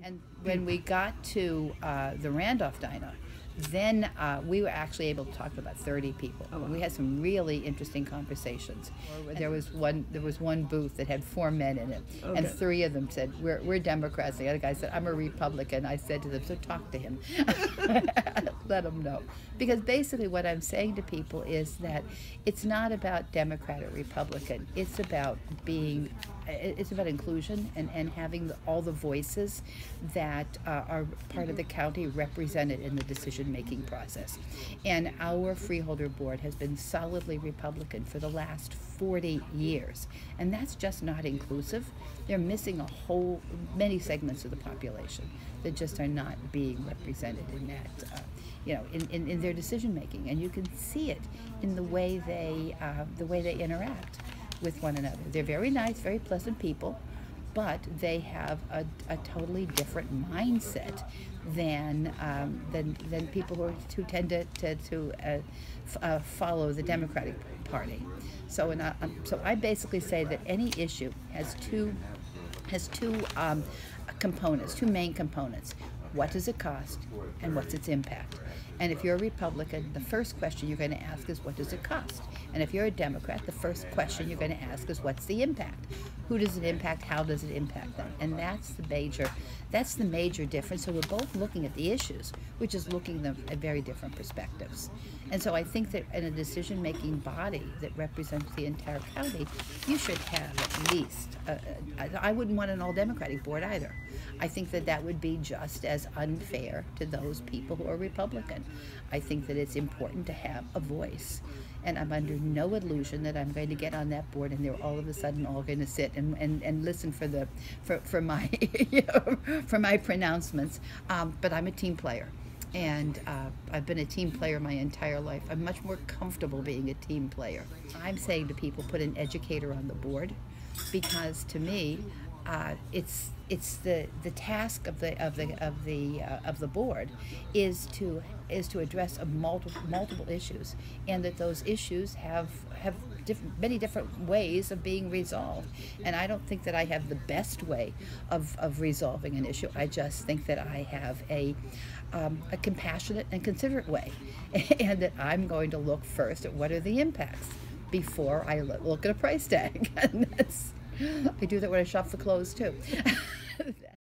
And when we got to the Randolph Diner, then we were actually able to talk to about 30 people. Oh, wow. We had some really interesting conversations. There was one booth that had 4 men in it, okay. And 3 of them said, we're Democrats. The other guy said, I'm a Republican. I said to them, so talk to him. Let him know. Because basically what I'm saying to people is that it's not about Democrat or Republican. It's about inclusion and having all the voices that are part of the county represented in the decision-making process. And our Freeholder board has been solidly Republican for the last 40 years. And that's just not inclusive. They're missing many segments of the population that just are not being represented in that, in their decision-making. And you can see it in the way they interact with one another. They're very nice, very pleasant people, but they have a totally different mindset than people who tend to follow the Democratic Party. So I basically say that any issue has two components, 2 main components. What does it cost, and what's its impact? And if you're a Republican, the first question you're going to ask is, what does it cost? And if you're a Democrat, the first question you're going to ask is, what's the impact? Who does it impact? How does it impact them? And that's the major difference. So we're both looking at the issues, we're just looking at them at very different perspectives. And so I think that in a decision-making body that represents the entire county, you should have at least, I wouldn't want an all-Democratic board either. I think that would be just as unfair to those people who are Republican. I think that it's important to have a voice. And I'm under no illusion that I'm going to get on that board and they're all of a sudden all going to sit and listen for my for my pronouncements. But I'm a team player. And I've been a team player my entire life. I'm much more comfortable being a team player. I'm saying to people, put an educator on the board, because to me, it's the task of the board is to address multiple issues, and that those issues have many different ways of being resolved. And I don't think that I have the best way of resolving an issue. I just think that I have a compassionate and considerate way, and that I'm going to look first at what are the impacts before I look at a price tag. And I do that when I shop for clothes too.